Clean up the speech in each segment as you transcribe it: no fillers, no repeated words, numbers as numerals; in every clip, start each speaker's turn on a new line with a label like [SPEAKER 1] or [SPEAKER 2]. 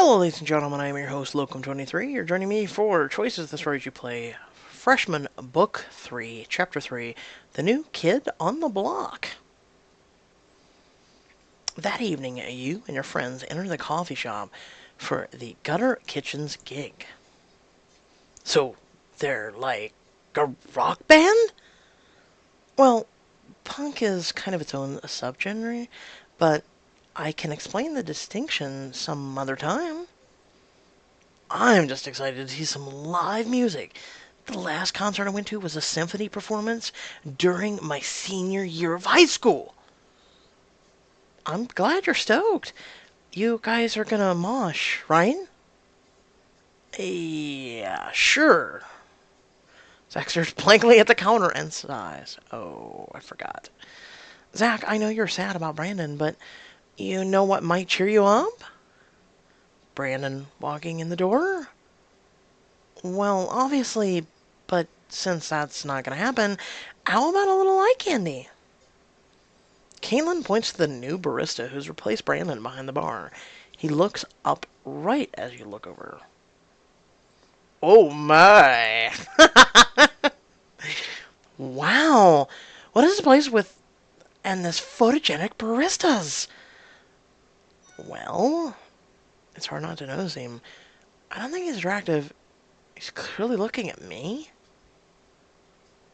[SPEAKER 1] Hello, ladies and gentlemen. I am your host, Locum23. You're joining me for Choices the Stories You Play, Freshman Book 3, Chapter 3, The New Kid on the Block. That evening, you and your friends enter the coffee shop for the Gutter Kitchen's gig. So, they're like a rock band? Well, punk is kind of its own subgenre, but I can explain the distinction some other time. I'm just excited to see some live music. The last concert I went to was a symphony performance during my senior year of high school. I'm glad you're stoked. You guys are gonna mosh, right? Yeah, sure. Zach stares blankly at the counter and sighs. Oh, I forgot. Zach, I know you're sad about Brandon, but you know what might cheer you up? Brandon walking in the door? Well, obviously, but since that's not gonna happen, how about a little eye candy? Kaitlyn points to the new barista who's replaced Brandon behind the bar. He looks up right as you look over. Oh my! Wow! What is this place with and this photogenic baristas? Well, it's hard not to notice him. I don't think he's attractive. He's clearly looking at me.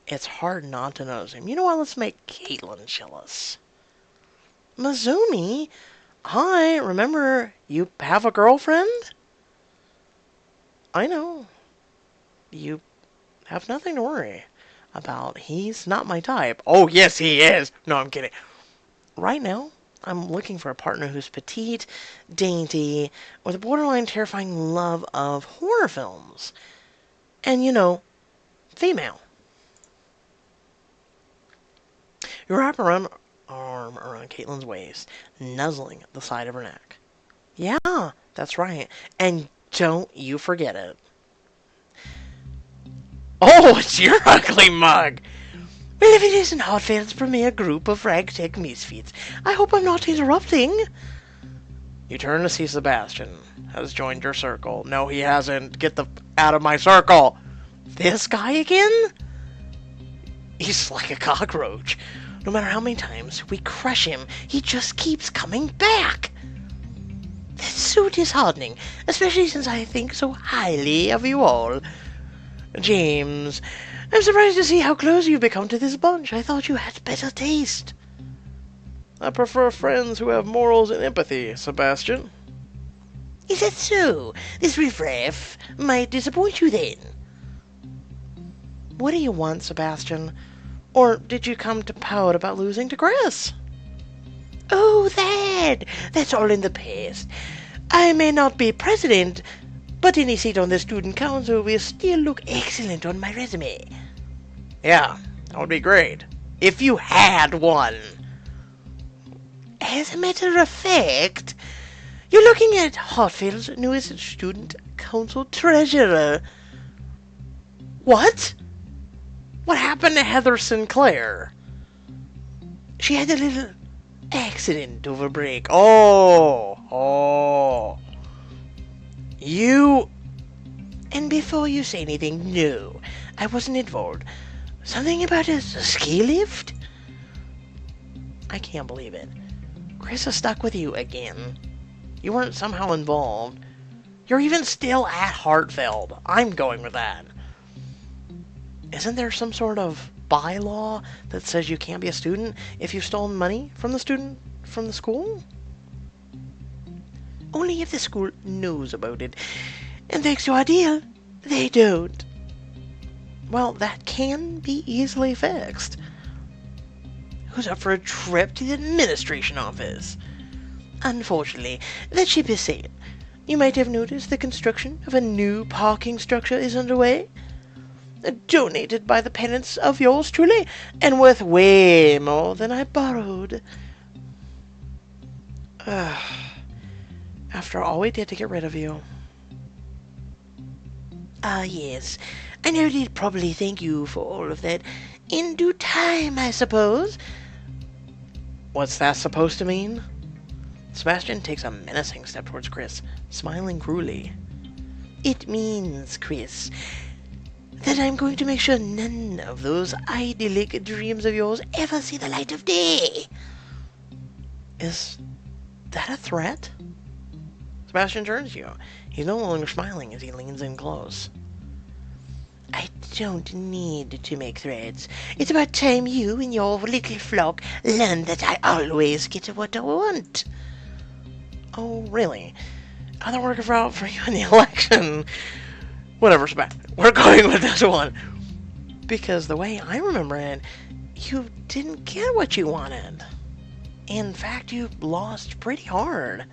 [SPEAKER 1] It's hard not to notice him. You know what? Let's make Kaitlyn jealous. Mizumi? Hi, remember, you have a girlfriend? I know. You have nothing to worry about. He's not my type. Oh, yes, he is. No, I'm kidding. Right now, I'm looking for a partner who's petite, dainty, with a borderline terrifying love of horror films. And, you know, female. You wrap around arm around Kaitlyn's waist, nuzzling the side of her neck. Yeah, that's right. And don't you forget it. Oh, it's your ugly mug! Well, if it isn't Hartfield's premier group of ragtag misfits, I hope I'm not interrupting. You turn to see Sebastian has joined your circle. No, he hasn't. Get the out of my circle. This guy again? He's like a cockroach. No matter how many times we crush him, he just keeps coming back. This suit is hardening, especially since I think so highly of you all. James, I'm surprised to see how close you've become to this bunch. I thought you had better taste. I prefer friends who have morals and empathy, Sebastian. Is that so? This riffraff might disappoint you then. What do you want, Sebastian? Or did you come to pout about losing to Chris? Oh, that's all in the past. I may not be president, but any seat on the student council will still look excellent on my resume. Yeah, that would be great. If you had one. As a matter of fact, you're looking at Hartfield's newest student council treasurer. What? What happened to Heather Sinclair? She had a little accident over break. Oh. You... And before you say anything, no, I wasn't involved. Something about a ski lift? I can't believe it. Chris is stuck with you again. You weren't somehow involved. You're even still at Hartfeld. I'm going with that. Isn't there some sort of bylaw that says you can't be a student if you've stolen money from the school? Only if the school knows about it. And thanks to our deal, they don't. Well, that can be easily fixed. Who's up for a trip to the administration office? Unfortunately, the ship is sailed. You might have noticed the construction of a new parking structure is underway. Donated by the parents of yours truly, and worth way more than I borrowed. After all we did to get rid of you. Ah, yes. I know they'd probably thank you for all of that in due time, I suppose. What's that supposed to mean? Sebastian takes a menacing step towards Chris. smiling cruelly. It means, Chris, that I'm going to make sure none of those idyllic dreams of yours ever see the light of day. Is that a threat? Sebastian turns to you. He's no longer smiling as he leans in close. I don't need to make threats. It's about time you and your little flock learned that I always get what I want. Oh, really? How'd that work out for you in the election? Whatever, Sebastian. We're going with this one. Because the way I remember it, you didn't get what you wanted. In fact, you lost pretty hard.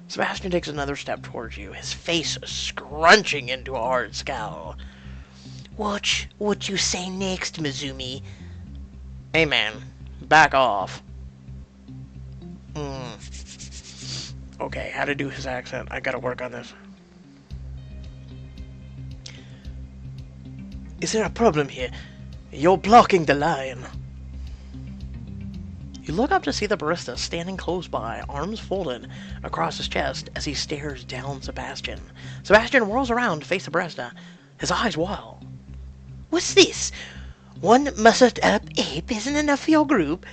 [SPEAKER 1] Sebastian takes another step towards you, his face scrunching into a hard scowl. Watch what you say next, Mizumi. Hey man, back off. Okay, how to do his accent. I gotta work on this. Is there a problem here? You're blocking the line. You look up to see the barista standing close by, arms folded across his chest as he stares down Sebastian. Sebastian whirls around to face the barista, his eyes wild. What's this? One mustered up ape isn't enough for your group?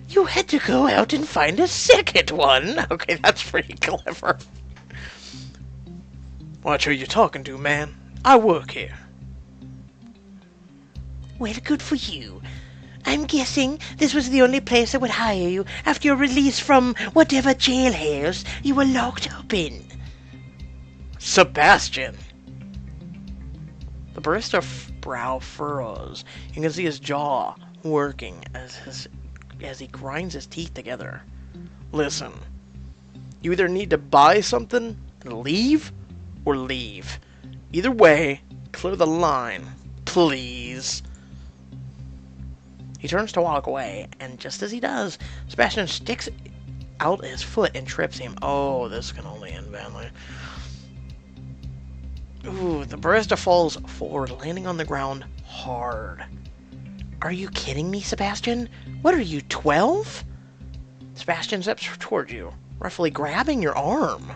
[SPEAKER 1] You had to go out and find a second one? Okay, that's pretty clever. Watch who you're talking to, man. I work here. Well, good for you. I'm guessing this was the only place that would hire you after your release from whatever jailhouse you were locked up in. Sebastian! The barista brow furrows. You can see his jaw working as he grinds his teeth together. Listen, you either need to buy something and leave, or leave. Either way, clear the line, please. He turns to walk away, and just as he does, Sebastian sticks out his foot and trips him. Oh, this can only end badly. Ooh, the barista falls forward, landing on the ground hard. Are you kidding me, Sebastian? What are you, 12? Sebastian steps toward you, roughly grabbing your arm.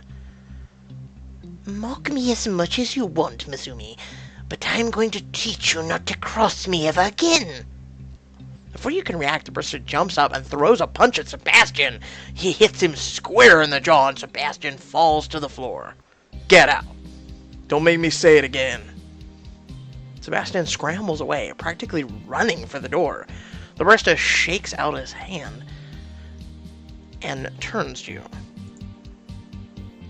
[SPEAKER 1] Mock me as much as you want, Mizumi, but I'm going to teach you not to cross me ever again. Before you can react, the barista jumps up and throws a punch at Sebastian. He hits him square in the jaw, and Sebastian falls to the floor. Get out. Don't make me say it again. Sebastian scrambles away, practically running for the door. The barista shakes out his hand and turns to you.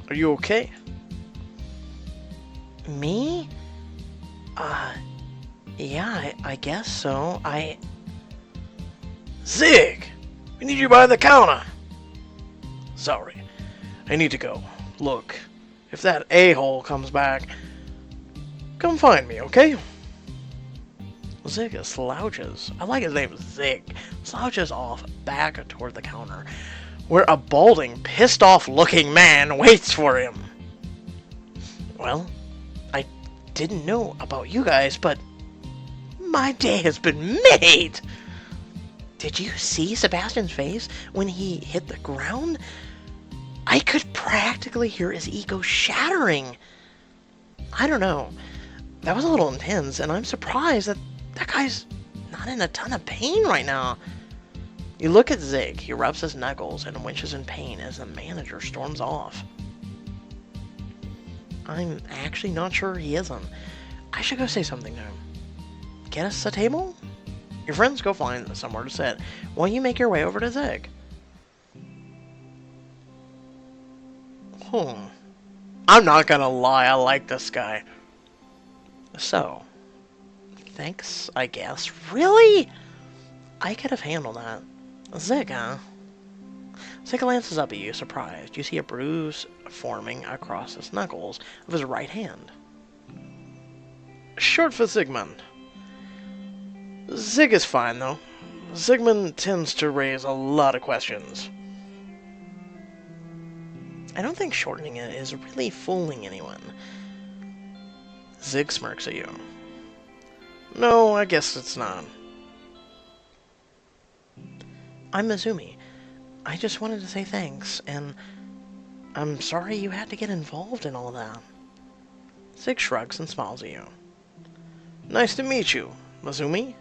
[SPEAKER 1] Are you okay? Me? Yeah, I guess so. Zig! We need you by the counter! Sorry. I need to go. Look, if that a-hole comes back, come find me, okay? Zig slouches. I like his name, Zig. Slouches off back toward the counter, where a balding, pissed-off-looking man waits for him. Well, I didn't know about you guys, but my day has been made! Did you see Sebastian's face when he hit the ground? I could practically hear his ego shattering. I don't know. That was a little intense, and I'm surprised that that guy's not in a ton of pain right now. You look at Zig. He rubs his knuckles and winches in pain as the manager storms off. I'm actually not sure he isn't. I should go say something to him. Get us a table? Your friends go find somewhere to sit while you make your way over to Zig. I'm not gonna lie, I like this guy. So, thanks, I guess. Really? I could have handled that. Zig, huh? Zig glances up at you, surprised. You see a bruise forming across his knuckles of his right hand. Short for Zygmunt. Zig is fine, though. Zygmunt tends to raise a lot of questions. I don't think shortening it is really fooling anyone. Zig smirks at you. No, I guess it's not. I'm Mizumi. I just wanted to say thanks, and I'm sorry you had to get involved in all that. Zig shrugs and smiles at you. Nice to meet you, Mazumi.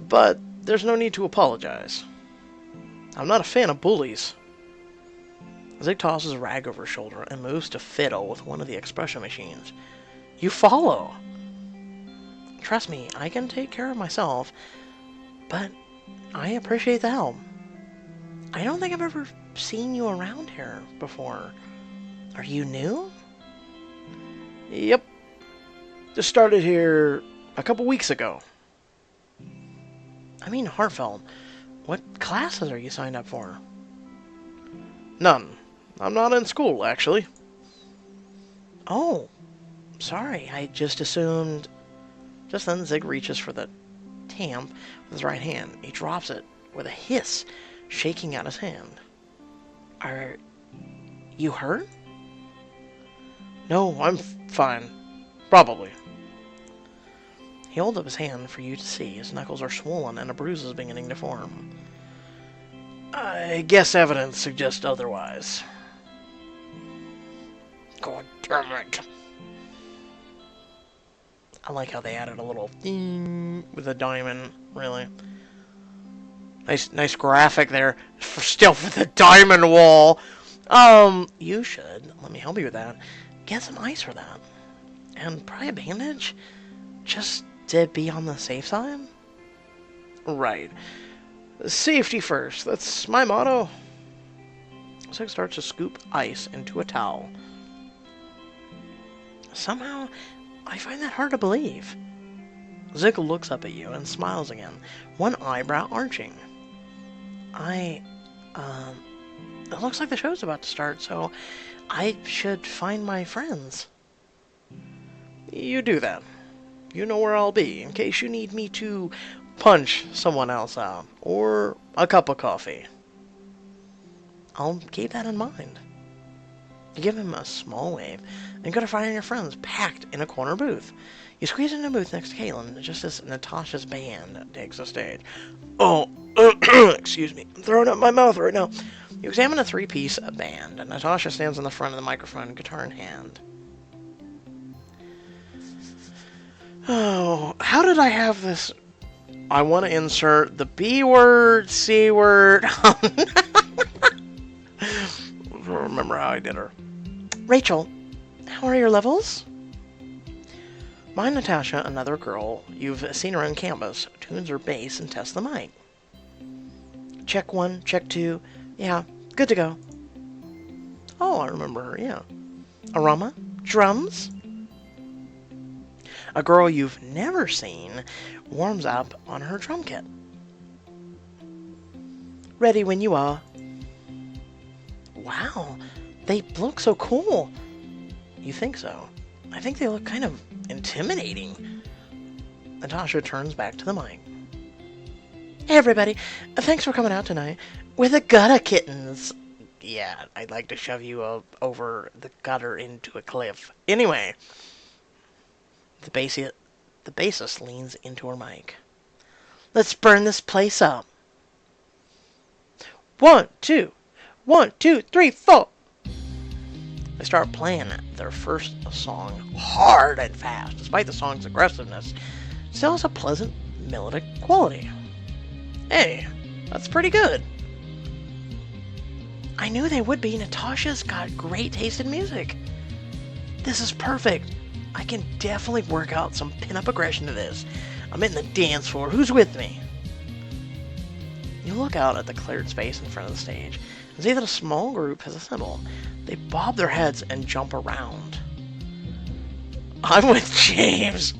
[SPEAKER 1] But there's no need to apologize. I'm not a fan of bullies. Zig tosses a rag over his shoulder and moves to fiddle with one of the expression machines. You follow. Trust me, I can take care of myself, but I appreciate the help. I don't think I've ever seen you around here before. Are you new? Yep. Just started here a couple weeks ago. I mean, Hartfeld, what classes are you signed up for? None. I'm not in school, actually. Oh, sorry. I just assumed... Just then, Zig reaches for the tamp with his right hand. He drops it with a hiss, shaking out his hand. Are you hurt? No, I'm fine. Probably. He holds up his hand for you to see. His knuckles are swollen and a bruise is beginning to form. I guess evidence suggests otherwise. God damn it. I like how they added a little ding with a diamond, really. Nice graphic there. Still with the diamond wall. You should, let me help you with that. Get some ice for that. And probably a bandage. Just to be on the safe side. Right. Safety first. That's my motto. Zig starts to scoop ice into a towel. Somehow, I find that hard to believe. Zig looks up at you and smiles again, one eyebrow arching. It looks like the show's about to start, so I should find my friends. You do that. You know where I'll be, in case you need me to punch someone else out, or a cup of coffee. I'll keep that in mind. You give him a small wave, and go to find your friends packed in a corner booth. You squeeze into a booth next to Kaitlyn, just as Natasha's band takes the stage. Oh, excuse me, I'm throwing up my mouth right now. You examine a three-piece band, and Natasha stands in the front of the microphone, guitar in hand. Oh, how did I have this? I want to insert the B word, C word. Remember how I did her. Rachel, how are your levels? Mine, Natasha, another girl you've seen around campus, tunes her bass and tests the mic. Check 1, check 2. Yeah, good to go. Oh, I remember her, yeah. Arama, drums. A girl you've never seen warms up on her drum kit. Ready when you are. Wow, they look so cool. You think so? I think they look kind of intimidating. Natasha turns back to the mic. Hey everybody, thanks for coming out tonight. We're the Gutter Kittens. Yeah, I'd like to shove you over the gutter into a cliff. Anyway, the bassist leans into her mic. Let's burn this place up. 1, 2, 1, 2, 3, 4. They start playing their first song hard and fast. Despite the song's aggressiveness, it still has a pleasant melodic quality. Hey, that's pretty good. I knew they would be. Natasha's got great taste in music. This is perfect. I can definitely work out some pin-up aggression to this. I'm in the dance floor. Who's with me? You look out at the cleared space in front of the stage and see that a small group has assembled. They bob their heads and jump around. I'm with James.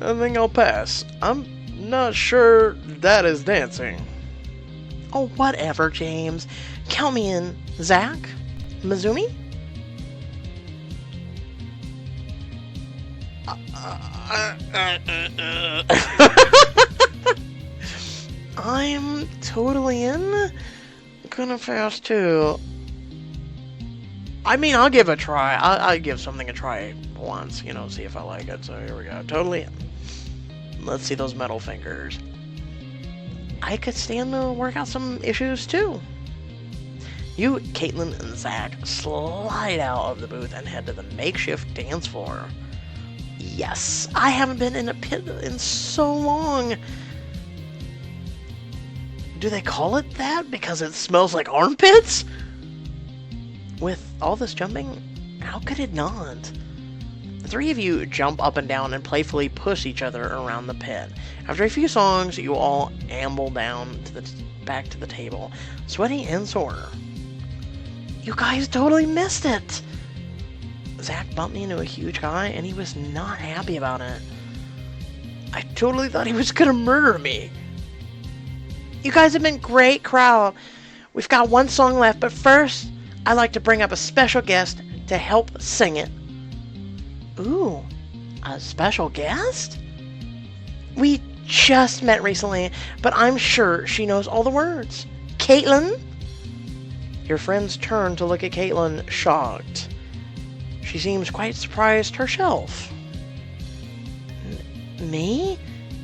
[SPEAKER 1] I think I'll pass. I'm not sure that is dancing. Oh, whatever, James. Count me in. Zach? Mazumi? I'm totally in. Gonna pass too. I mean, I'll give it a try. I'll give something a try once, see if I like it. So here we go. Totally in. Let's see those metal fingers. I could stand to work out some issues too. You, Kaitlyn, and Zach slide out of the booth and head to the makeshift dance floor. Yes, I haven't been in a pit in so long. Do they call it that because it smells like armpits? With all this jumping, how could it not? The three of you jump up and down and playfully push each other around the pit. After a few songs, you all amble down to back to the table, sweaty and sore. You guys totally missed it! Zach bumped me into a huge guy, and he was not happy about it. I totally thought he was gonna murder me. You guys have been a great crowd. We've got one song left, but first, I'd like to bring up a special guest to help sing it. Ooh, a special guest? We just met recently, but I'm sure she knows all the words. Kaitlyn? Your friends turn to look at Kaitlyn, shocked. She seems quite surprised herself. Me?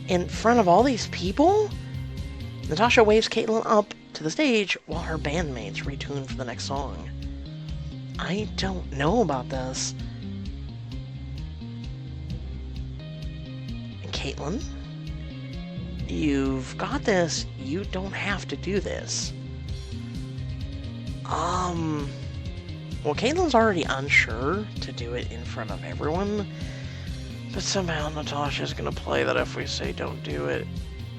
[SPEAKER 1] In front of all these people? Natasha waves Kaitlyn up to the stage while her bandmates retune for the next song. I don't know about this. Kaitlyn? You've got this. You don't have to do this. Well, Kaitlyn's already unsure to do it in front of everyone, but somehow Natasha's gonna play that if we say don't do it,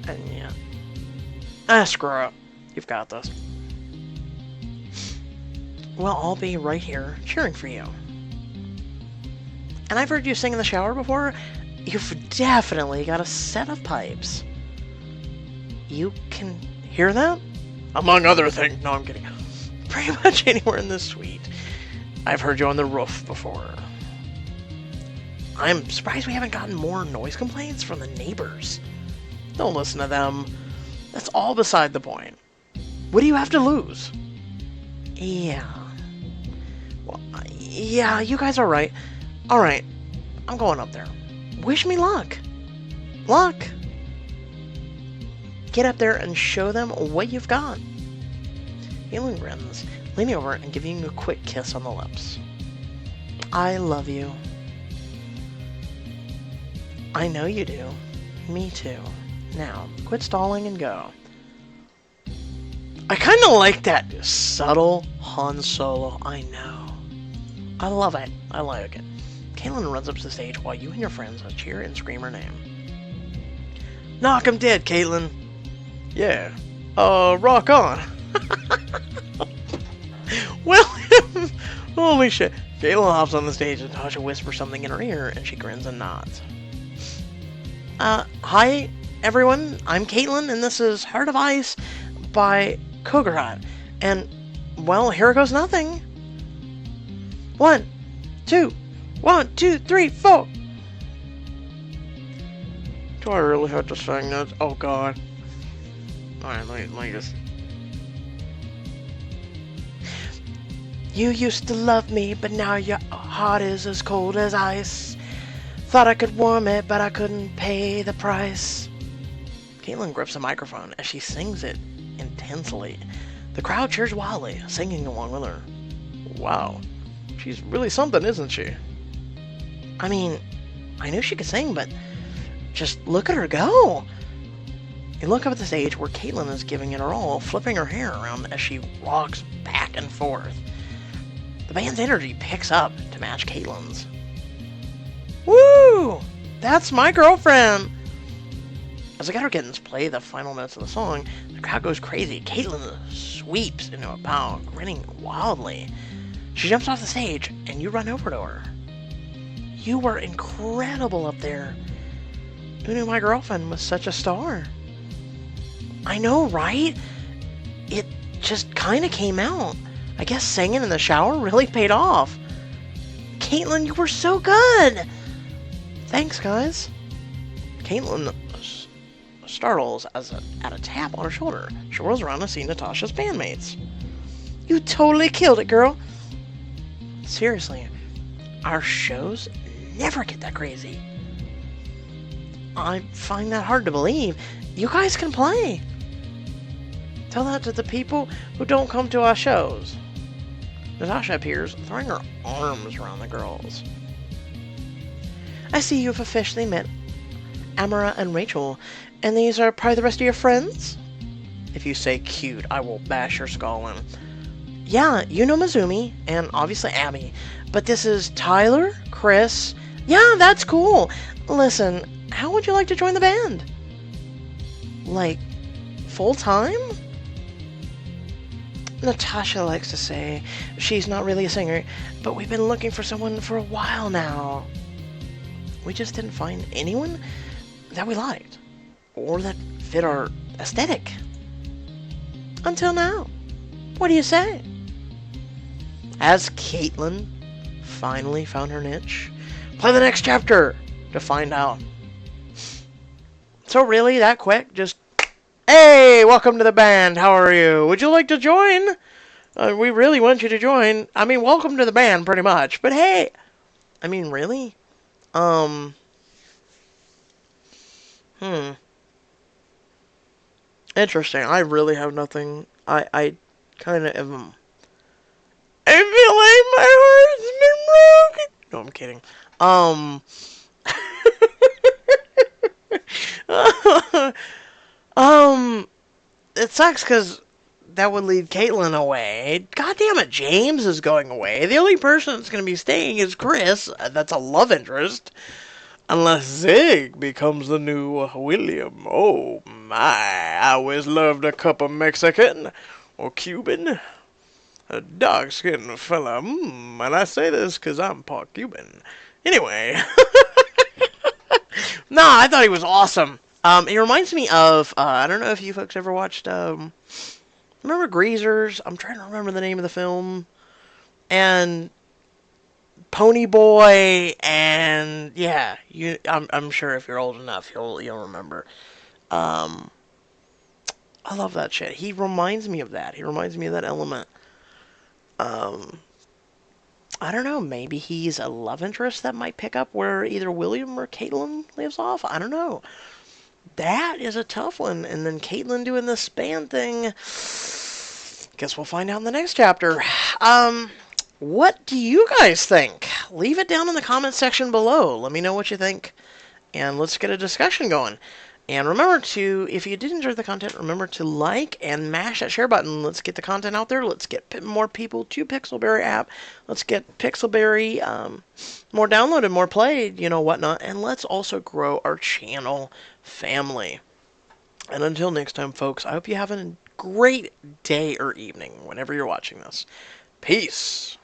[SPEAKER 1] and yeah. Screw up. You've got this. Well, I'll be right here cheering for you. And I've heard you sing in the shower before. You've definitely got a set of pipes. You can hear that? Among other things. No, I'm kidding. Pretty much anywhere in this suite. I've heard you on the roof before. I'm surprised we haven't gotten more noise complaints from the neighbors. Don't listen to them. That's all beside the point. What do you have to lose? Yeah. Well, yeah, you guys are right. Alright, I'm going up there. Wish me luck. Luck. Get up there and show them what you've got. Kaitlyn grins, leaning over and giving you a quick kiss on the lips. I love you. I know you do. Me too. Now, quit stalling and go. I kind of like that subtle Han Solo. I know. I love it. I like it. Kaitlyn runs up to the stage while you and your friends cheer and scream her name. Knock 'em dead, Kaitlyn. Yeah. Rock on. Well, holy shit. Kaitlyn hops on the stage and Natasha whispers something in her ear and she grins and nods. Hi, everyone. I'm Kaitlyn and this is Heart of Ice by Kogurhat. And, well, here goes nothing. 1, 2, 1, 2, 3, 4. Do I really have to sing this? Oh god. Alright, let me just... You used to love me, but now your heart is as cold as ice. Thought I could warm it, but I couldn't pay the price. Kaitlyn grips a microphone as she sings it intensely. The crowd cheers wildly, singing along with her. Wow, she's really something, isn't she? I mean, I knew she could sing, but just look at her go. You look up at the stage where Kaitlyn is giving it her all, flipping her hair around as she rocks back and forth. The band's energy picks up to match Kaitlyn's. Woo! That's my girlfriend! As the guitar kittens play the final notes of the song, the crowd goes crazy. Kaitlyn sweeps into a bow, grinning wildly. She jumps off the stage, and you run over to her. You were incredible up there. Who knew my girlfriend was such a star? I know, right? It just kind of came out. I guess singing in the shower really paid off. Kaitlyn, you were so good! Thanks, guys. Kaitlyn startles at a tap on her shoulder. She whirls around to see Natasha's bandmates. You totally killed it, girl. Seriously, our shows never get that crazy. I find that hard to believe. You guys can play. Tell that to the people who don't come to our shows. Natasha appears, throwing her arms around the girls. I see you've officially met Amara and Rachel, and these are probably the rest of your friends? If you say cute, I will bash your skull in. Yeah, you know Mizumi, and obviously Abby, but this is Tyler, Chris. Yeah, that's cool. Listen, how would you like to join the band? Like, full-time? Natasha likes to say she's not really a singer, but we've been looking for someone for a while now. We just didn't find anyone that we liked, or that fit our aesthetic. Until now. What do you say? Has Kaitlyn finally found her niche? Play the next chapter to find out. So really, that quick? Just, hey, welcome to the band. How are you? Would you like to join? We really want you to join. I mean, welcome to the band, pretty much. But hey, I mean, really? Interesting. I really have nothing. I kind of am. I feel like my heart's been broken. No, I'm kidding. It sucks because that would lead Kaitlyn away. God damn it, James is going away. The only person that's going to be staying is Chris. That's a love interest. Unless Zig becomes the new William. Oh my, I always loved a cup of Mexican or Cuban. A dark-skinned fella. And I say this because I'm part Cuban. Anyway. Nah, I thought he was awesome. It reminds me of, I don't know if you folks ever watched, remember Greasers? I'm trying to remember the name of the film. And Pony Boy, and yeah, I'm sure if you're old enough, you'll remember. I love that shit. He reminds me of that. He reminds me of that element. I don't know. Maybe he's a love interest that might pick up where either William or Kaitlyn leaves off. I don't know. That is a tough one. And then Kaitlyn doing this band thing. Guess we'll find out in the next chapter. What do you guys think? Leave it down in the comment section below. Let me know what you think. And let's get a discussion going. And remember to, if you did enjoy the content, remember to like and mash that share button. Let's get the content out there. Let's get more people to Pixelberry app. Let's get Pixelberry more downloaded, more played, whatnot. And let's also grow our channel family. And until next time, folks, I hope you have a great day or evening whenever you're watching this. Peace.